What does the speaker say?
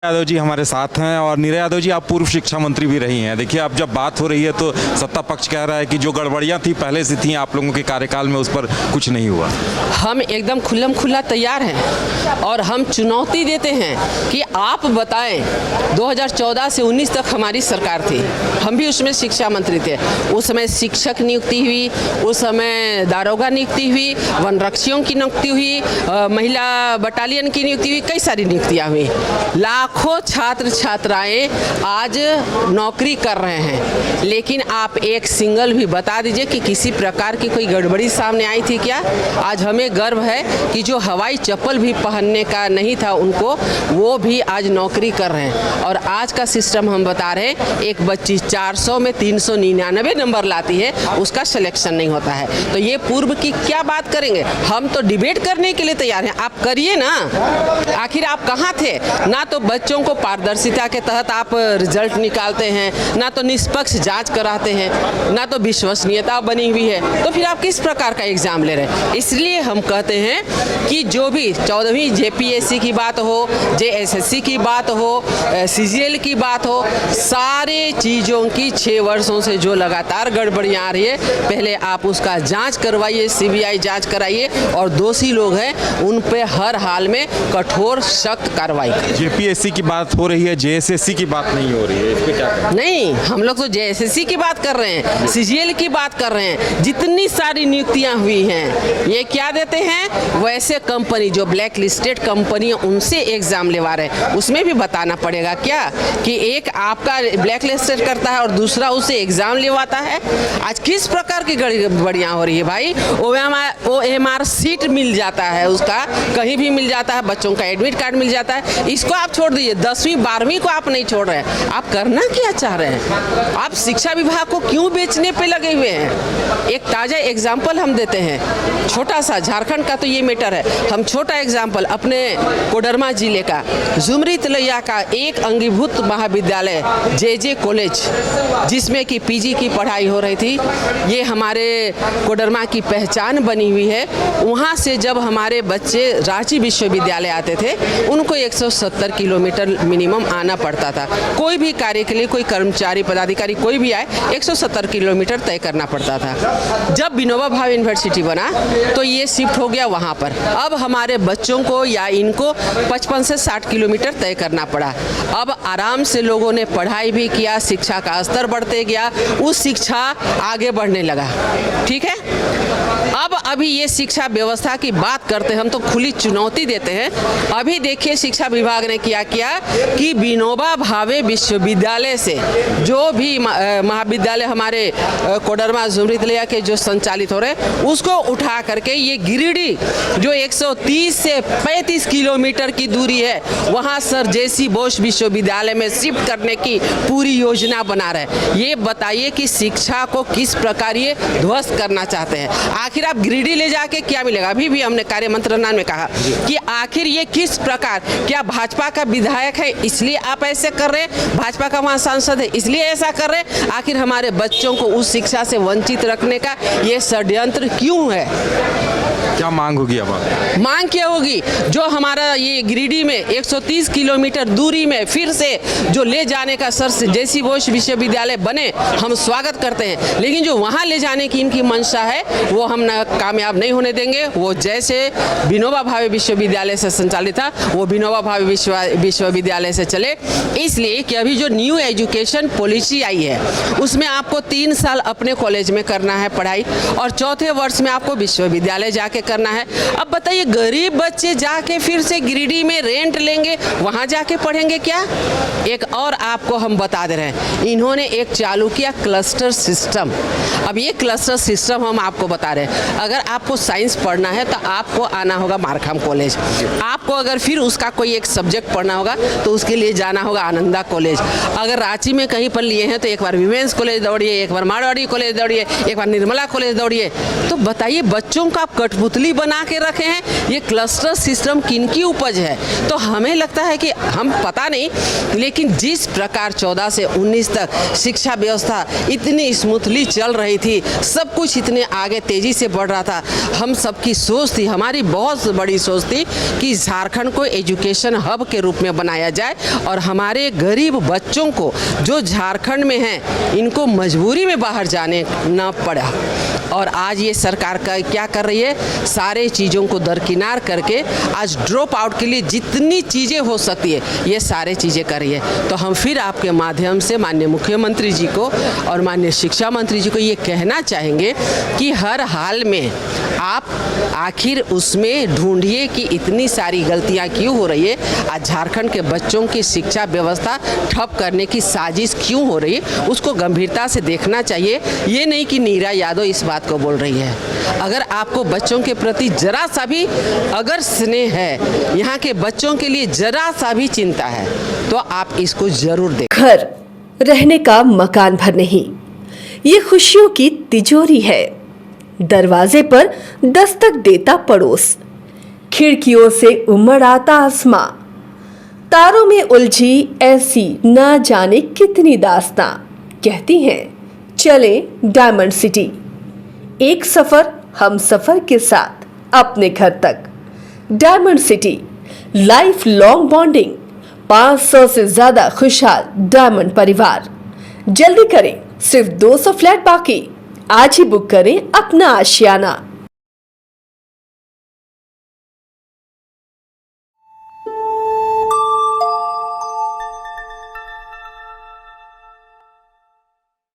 यादव जी हमारे साथ हैं और नीरा यादव जी आप पूर्व शिक्षा मंत्री भी रही हैं। देखिए अब जब बात हो रही है तो सत्ता पक्ष कह रहा है कि जो गड़बड़ियां थी पहले से थी आप लोगों के कार्यकाल में उस पर कुछ नहीं हुआ। हम एकदम खुल्लम खुल्ला तैयार हैं और हम चुनौती देते हैं कि आप बताएं 2014 से 19 तक हमारी सरकार थी, हम भी उसमें शिक्षा मंत्री थे। उस समय शिक्षक नियुक्ति हुई, उस समय दारोगा नियुक्ति हुई, वनरक्षियों की नियुक्ति हुई, महिला बटालियन की नियुक्ति हुई, कई सारी नियुक्तियाँ हुई। लाखों छात्र छात्राएं आज नौकरी कर रहे हैं, लेकिन आप एक सिंगल भी बता दीजिए कि किसी प्रकार की कोई गड़बड़ी सामने आई थी क्या? आज हमें गर्व है कि जो हवाई चप्पल भी पहनने का नहीं था उनको, वो भी आज नौकरी कर रहे हैं। और आज का सिस्टम हम बता रहे हैं, एक बच्ची 400 में 399 नंबर लाती है, उसका सिलेक्शन नहीं होता है। तो ये पूर्व की क्या बात करेंगे? हम तो डिबेट करने के लिए तैयार हैं, आप करिए ना। आखिर आप कहाँ थे? ना तो बच्चों को पारदर्शिता के तहत आप रिजल्ट निकालते हैं, ना तो निष्पक्ष जांच कराते हैं, ना तो विश्वसनीयता बनी हुई है, तो फिर आप किस प्रकार का एग्जाम ले रहे हैं? इसलिए हम कहते हैं कि जो भी 14वीं जेपीएससी की बात हो, जेएसएससी की बात हो, सीजीएल की बात हो, सारे चीज़ों की 6 वर्षों से जो लगातार गड़बड़ियाँ आ रही है, पहले आप उसका जांच करवाइए, सीबीआई जांच कराइए और दोषी लोग हैं उन पे हर हाल में कठोर सख्त कार्रवाई। जेपीएससी की बात हो रही है, जेएसएससी की बात नहीं हो रही है, इस पे क्या करें? नहीं, हम लोग तो जेएसएससी की बात कर रहे हैं, सीजीएल की बात कर रहे हैं। जितनी सारी नियुक्तियां हुई हैं, ये क्या देते हैं? वैसे कंपनी जो ब्लैक लिस्टेड कंपनी उनसे एग्जाम लेवा रहे हैं, उसमें भी बताना पड़ेगा क्या कि एक आपका ब्लैक लिस्टेड करता है और दूसरा उसे एग्जाम लेवाता है? आज किस प्रकार की गड़बड़ियां हो रही है भाई? OMR सीट मिल जाता है, उसका कहीं भी मिल जाता है, बच्चों का एडमिट कार्ड मिल जाता है। इसको आप छोड़ दीजिए, 10वीं 12वीं को आप नहीं छोड़ रहे हैं। आप करना क्या चाह रहे हैं? आप शिक्षा विभाग को क्यों बेचने पे लगे हुए हैं? एक ताज़ा एग्जाम्पल हम देते हैं, छोटा सा, झारखंड का तो ये मैटर है। हम छोटा एग्जाम्पल अपने कोडरमा जिले का, झुमरी तलैया का एक अंगीभूत महाविद्यालय JJ कॉलेज, जिसमें कि PG की पढ़ाई हो रही थी, ये हमारे कोडरमा की पहचान बनी हुई है। वहाँ से जब हमारे बच्चे रांची विश्वविद्यालय आते थे, उनको 170 किलोमीटर मिनिमम आना पड़ता था। कोई भी कार्य के लिए कोई कर्मचारी पदाधिकारी कोई भी आए, 170 किलोमीटर तय करना पड़ता था। जब विनोबा भावे यूनिवर्सिटी बना तो ये शिफ्ट हो गया वहाँ पर। अब हमारे बच्चों को या इनको 55 से 60 किलोमीटर तय करना पड़ा। अब आराम से लोगों ने पढ़ाई भी किया, शिक्षा का स्तर बढ़ते गया, उस शिक्षा आगे बढ़ने लगा। ठीक है, अब अभी ये शिक्षा व्यवस्था की बात करते हैं, हम तो खुली चुनौती देते हैं। अभी देखिए शिक्षा विभाग ने क्या किया कि विनोबा भावे विश्वविद्यालय से जो भी महाविद्यालय हमारे कोडरमा झुमरी तलैया के जो संचालित हो रहे हैं, उसको उठा करके ये गिरिडीह जो 130 से 35 किलोमीटर की दूरी है, वहाँ सर JC बोस विश्वविद्यालय में शिफ्ट करने की पूरी योजना बना रहे हैं। ये बताइए कि शिक्षा को किस प्रकार ये ध्वस्त करना चाहते हैं? आखिर आप गिरिडीह ले जाके क्या मिलेगा? अभी भी हमने कार्य मंत्रणा में कहा कि आखिर ये किस प्रकार, क्या भाजपा का विधायक है इसलिए आप ऐसे कर रहे हैं? भाजपा का वहाँ सांसद है इसलिए ऐसा कर रहे हैं? आखिर हमारे बच्चों को उस शिक्षा से वंचित रखने का ये षड्यंत्र क्यों है? क्या मांग होगी अब? मांग क्या होगी? जो हमारा ये गिरिडीह में 130 किलोमीटर दूरी में फिर से जो ले जाने का सर JC बोस विश्वविद्यालय बने, हम स्वागत करते हैं, लेकिन जो वहाँ ले जाने की इनकी मंशा है वो हम कामयाब नहीं होने देंगे। वो जैसे विनोबा भावे विश्वविद्यालय से संचालित था, वो विनोबा भावे विश्वविद्यालय से चले। इसलिए कि अभी जो न्यू एजुकेशन पॉलिसी आई है, उसमें आपको 3 साल अपने कॉलेज में करना है पढ़ाई और चौथे वर्ष में आपको विश्वविद्यालय जाके करना है। अब बताइए, गरीब बच्चे जाके फिर से गिरिडीह में रेंट लेंगे, वहाँ जाके पढ़ेंगे क्या? एक और आपको हम बता दे रहे हैं, इन्होंने एक चालू किया क्लस्टर सिस्टम। अब ये क्लस्टर सिस्टम हम आपको बता रहे हैं, अगर आपको साइंस पढ़ना है तो आपको आना होगा मारखाम कॉलेज, आपको अगर फिर उसका कोई एक सब्जेक्ट पढ़ना होगा तो उसके लिए जाना होगा आनंदा कॉलेज। अगर रांची में कहीं पर लिए हैं तो एक बार विमेंस कॉलेज दौड़िए, एक बार मारवाड़ी कॉलेज दौड़िए, एक बार निर्मला कॉलेज दौड़िए। तो बताइए, बच्चों का आप कठपुतली स्मूथली बना के रखे हैं। ये क्लस्टर सिस्टम किनकी उपज है? तो हमें लगता है कि हम पता नहीं, लेकिन जिस प्रकार 14 से 19 तक शिक्षा व्यवस्था इतनी स्मूथली चल रही थी, सब कुछ इतने आगे तेजी से बढ़ रहा था, हम सबकी सोच थी, हमारी बहुत बड़ी सोच थी कि झारखंड को एजुकेशन हब के रूप में बनाया जाए और हमारे गरीब बच्चों को जो झारखंड में हैं इनको मजबूरी में बाहर जाने न पड़ा। और आज ये सरकार का क्या कर रही है, सारे चीज़ों को दरकिनार करके आज ड्रॉप आउट के लिए जितनी चीज़ें हो सकती है ये सारे चीज़ें कर रही है। तो हम फिर आपके माध्यम से माननीय मुख्यमंत्री जी को और माननीय शिक्षा मंत्री जी को ये कहना चाहेंगे कि हर हाल में आप आखिर उसमें ढूंढिए कि इतनी सारी गलतियां क्यों हो रही है, आज झारखंड के बच्चों की शिक्षा व्यवस्था ठप करने की साजिश क्यों हो रही है, उसको गंभीरता से देखना चाहिए। ये नहीं कि नीरा यादव इस बात को बोल रही है। अगर आपको बच्चों के प्रति जरा सा भी अगर स्नेह है, यहाँ के बच्चों के लिए जरा सा भी चिंता है, तो आप इसको जरूर देखें। घर रहने का मकान भर नहीं, ये खुशियों की तिजोरी है। दरवाजे पर दस्तक देता पड़ोस, खिड़कियों से उमड़ आता आसमां, तारों में उलझी ऐसी ना जाने कितनी दास्तां। कहती हैं चले डायमंड सिटी, एक सफर हम सफर के साथ अपने घर तक। Diamond city, life long bonding, 500 से ज्यादा खुशहाल डायमंड परिवार। जल्दी करें, सिर्फ 200 फ्लैट बाकी। आज ही बुक करें अपना आशियाना।